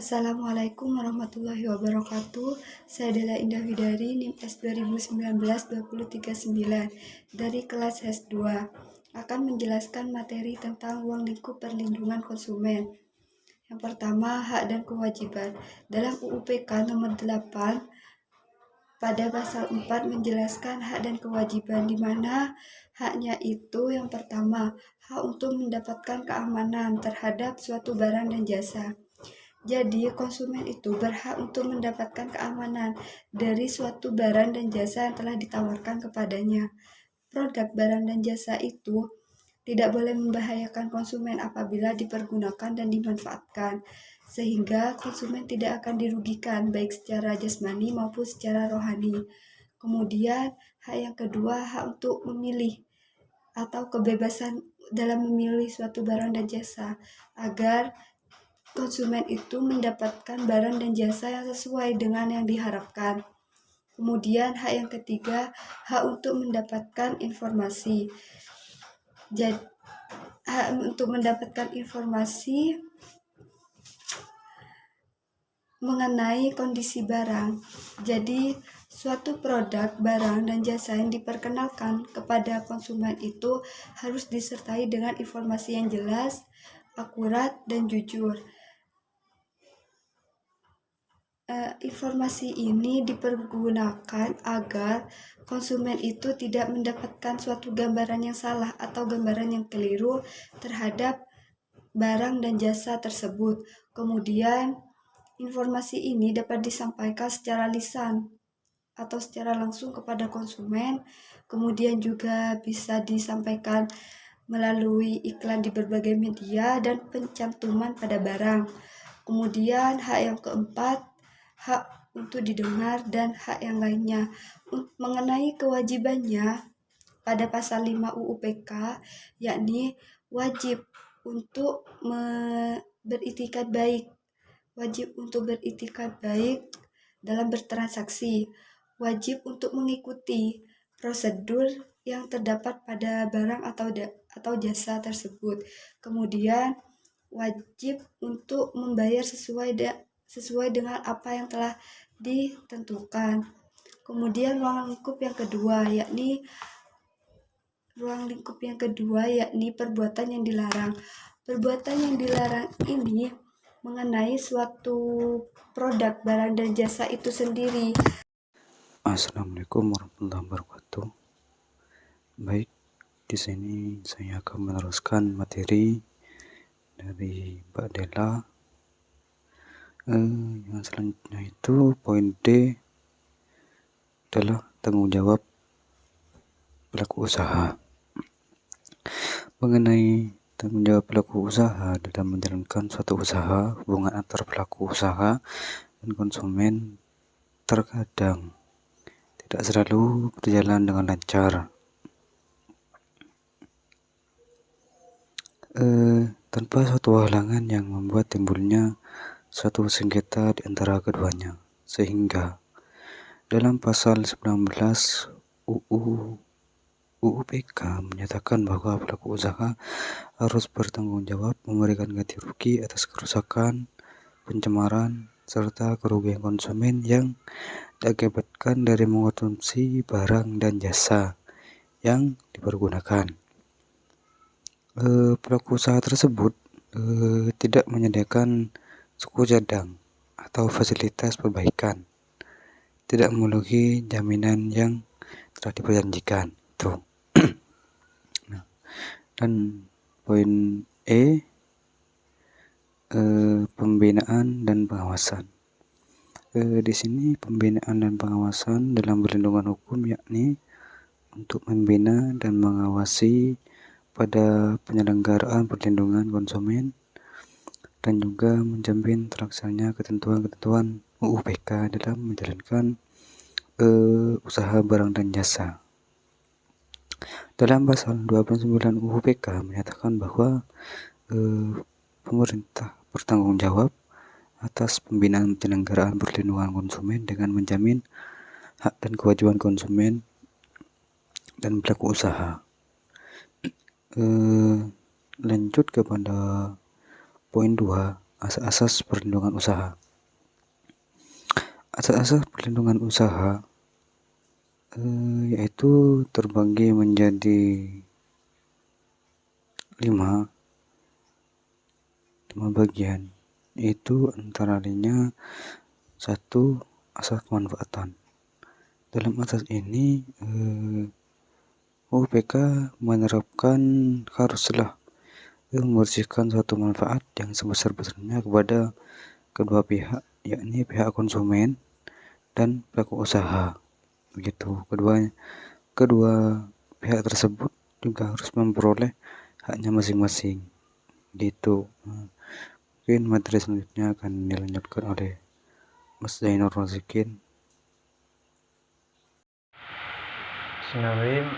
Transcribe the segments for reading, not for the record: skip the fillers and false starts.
Assalamualaikum warahmatullahi wabarakatuh. Saya adalah Indah Widari, NIM S 2019-2039 dari kelas S2. Akan menjelaskan materi tentang ruang lingkup perlindungan konsumen. Yang pertama, hak dan kewajiban. Dalam UU PK nomor 8 pada pasal 4 menjelaskan hak dan kewajiban, di mana haknya itu yang pertama, hak untuk mendapatkan keamanan terhadap suatu barang dan jasa. Jadi, konsumen itu berhak untuk mendapatkan keamanan dari suatu barang dan jasa yang telah ditawarkan kepadanya. Produk barang dan jasa itu tidak boleh membahayakan konsumen apabila dipergunakan dan dimanfaatkan, sehingga konsumen tidak akan dirugikan baik secara jasmani maupun secara rohani. Kemudian, hak yang kedua, hak untuk memilih atau kebebasan dalam memilih suatu barang dan jasa, agar konsumen itu mendapatkan barang dan jasa yang sesuai dengan yang diharapkan. Kemudian hak yang ketiga, hak untuk mendapatkan informasi. Jadi, hak untuk mendapatkan informasi mengenai kondisi barang. Jadi, suatu produk, barang, dan jasa yang diperkenalkan kepada konsumen itu harus disertai dengan informasi yang jelas, akurat, dan jujur. Informasi ini dipergunakan agar konsumen itu tidak mendapatkan suatu gambaran yang salah atau gambaran yang keliru terhadap barang dan jasa tersebut. Kemudian, informasi ini dapat disampaikan secara lisan atau secara langsung kepada konsumen. Kemudian juga bisa disampaikan melalui iklan di berbagai media dan pencantuman pada barang. Kemudian hak yang keempat, hak untuk didengar dan hak yang lainnya. Mengenai kewajibannya pada pasal 5 UU PK, yakni wajib untuk beritikat baik. Wajib untuk beritikat baik dalam bertransaksi. Wajib untuk mengikuti prosedur yang terdapat pada barang atau jasa tersebut. Kemudian wajib untuk membayar sesuai dengan apa yang telah ditentukan. Kemudian ruang lingkup yang kedua yakni perbuatan yang dilarang. Perbuatan yang dilarang ini mengenai suatu produk, barang, dan jasa itu sendiri. Assalamualaikum warahmatullahi wabarakatuh. Baik, di sini saya akan meneruskan materi dari Mbak Dela. Yang selanjutnya itu poin D adalah tanggung jawab pelaku usaha. Mengenai tanggung jawab pelaku usaha dalam menjalankan suatu usaha, hubungan antar pelaku usaha dan konsumen terkadang tidak selalu berjalan dengan lancar. Tanpa suatu halangan yang membuat timbulnya suatu sengketa di antara keduanya, sehingga dalam pasal 19 UU PK menyatakan bahwa pelaku usaha harus bertanggung jawab memberikan ganti rugi atas kerusakan, pencemaran, serta kerugian konsumen yang diakibatkan dari mengonsumsi barang dan jasa yang dipergunakan. Pelaku usaha tersebut tidak menyediakan suku cadang atau fasilitas perbaikan, tidak memiliki jaminan yang telah diperjanjikan. Tuh. Nah, dan poin E, pembinaan dan pengawasan. Di sini pembinaan dan pengawasan dalam perlindungan hukum yakni untuk membina dan mengawasi pada penyelenggaraan perlindungan konsumen dan juga menjamin terlaksananya ketentuan-ketentuan UU PK dalam menjalankan usaha barang dan jasa. Dalam pasal 29 UU PK menyatakan bahwa pemerintah bertanggung jawab atas pembinaan penyelenggaraan perlindungan konsumen dengan menjamin hak dan kewajiban konsumen dan pelaku usaha. Lanjut kepada poin 2 asas-asas perlindungan usaha. Asas-asas perlindungan usaha yaitu terbagi menjadi 5 bagian, yaitu antara lainnya 1. Asas kemanfaatan. Dalam asas ini UPK menerapkan haruslah membersihkan suatu manfaat yang sebesar-besarnya kepada kedua pihak, yakni pihak konsumen dan pelaku usaha. Begitu, kedua pihak tersebut juga harus memperoleh haknya masing-masing. Gitu. Mungkin materi selanjutnya akan dilanjutkan oleh Mas Zainur Rozikin. Bismillahirrahmanirrahim.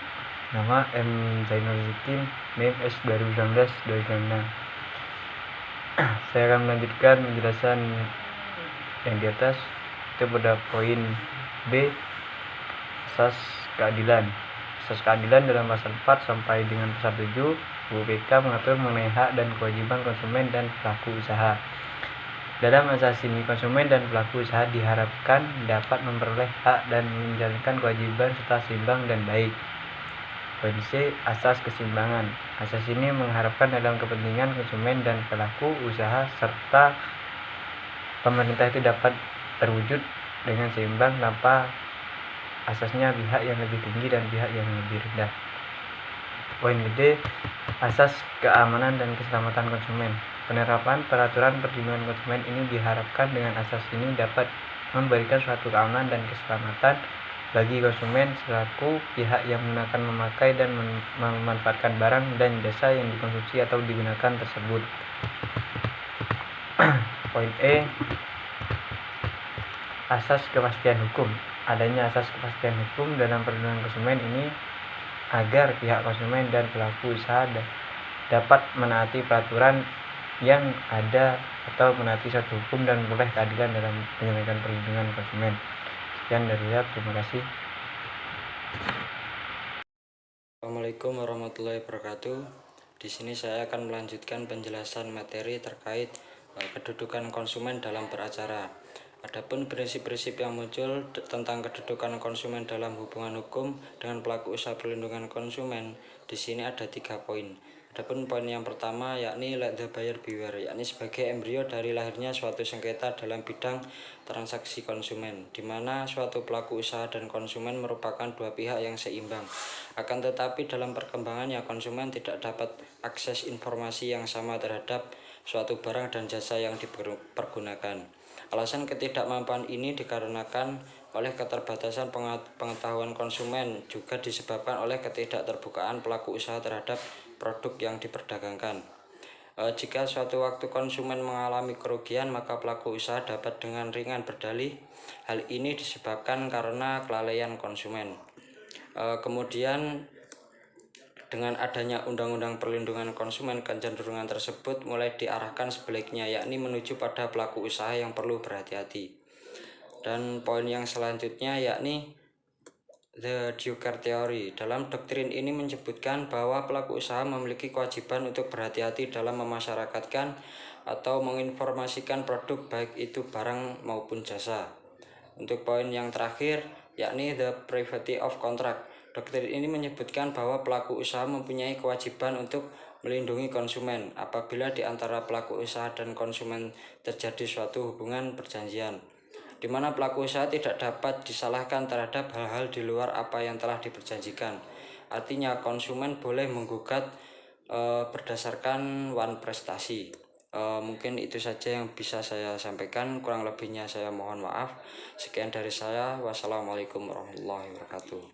Nama M. Zainur Rozikin, NIM S 2019-2026. Saya akan melanjutkan penjelasan yang di atas. Itu pada poin B, asas keadilan. Asas keadilan dalam pasal 4 sampai dengan pasal 7 UPK mengatur mengenai hak dan kewajiban konsumen dan pelaku usaha. Dalam asas ini, konsumen dan pelaku usaha diharapkan dapat memperoleh hak dan menjalankan kewajiban serta seimbang dan baik. Poin C, asas keseimbangan. Asas ini mengharapkan dalam kepentingan konsumen dan pelaku usaha serta pemerintah itu dapat terwujud dengan seimbang tanpa asasnya pihak yang lebih tinggi dan pihak yang lebih rendah. Poin D, asas keamanan dan keselamatan konsumen. Penerapan peraturan perlindungan konsumen ini diharapkan dengan asas ini dapat memberikan suatu keamanan dan keselamatan bagi konsumen selaku pihak yang menggunakan, memakai, dan memanfaatkan barang dan jasa yang dikonsumsi atau digunakan tersebut. Poin E, asas kepastian hukum. Adanya asas kepastian hukum dalam perlindungan konsumen ini agar pihak konsumen dan pelaku usaha dapat menaati peraturan yang ada atau menaati suatu hukum dan memperoleh keadilan dalam penyelenggaraan perlindungan konsumen. Sekian dari saya, terima kasih. Assalamualaikum warahmatullahi wabarakatuh. Di sini saya akan melanjutkan penjelasan materi terkait kedudukan konsumen dalam beracara. Adapun prinsip-prinsip yang muncul tentang kedudukan konsumen dalam hubungan hukum dengan pelaku usaha perlindungan konsumen, di sini ada 3 poin. Adapun poin yang pertama yakni let the buyer beware, yakni sebagai embrio dari lahirnya suatu sengketa dalam bidang transaksi konsumen, di mana suatu pelaku usaha dan konsumen merupakan dua pihak yang seimbang. Akan tetapi dalam perkembangannya konsumen tidak dapat akses informasi yang sama terhadap suatu barang dan jasa yang dipergunakan. Alasan ketidakmampuan ini dikarenakan oleh keterbatasan pengetahuan konsumen, juga disebabkan oleh ketidakterbukaan pelaku usaha terhadap produk yang diperdagangkan. Jika suatu waktu konsumen mengalami kerugian, maka pelaku usaha dapat dengan ringan berdalih. Hal ini disebabkan karena kelalaian konsumen. Kemudian dengan adanya Undang-Undang Perlindungan Konsumen, kecenderungan tersebut mulai diarahkan sebaliknya, yakni menuju pada pelaku usaha yang perlu berhati-hati. Dan poin yang selanjutnya yakni The Duker Theory. Dalam doktrin ini menyebutkan bahwa pelaku usaha memiliki kewajiban untuk berhati-hati dalam memasyarakatkan atau menginformasikan produk, baik itu barang maupun jasa. Untuk poin yang terakhir yakni The Privacy of Contract. Doktrin ini menyebutkan bahwa pelaku usaha mempunyai kewajiban untuk melindungi konsumen apabila di antara pelaku usaha dan konsumen terjadi suatu hubungan perjanjian, di mana pelaku usaha tidak dapat disalahkan terhadap hal-hal di luar apa yang telah diperjanjikan. Artinya konsumen boleh menggugat berdasarkan one prestasi. Mungkin itu saja yang bisa saya sampaikan, kurang lebihnya saya mohon maaf. Sekian dari saya, wassalamualaikum warahmatullahi wabarakatuh.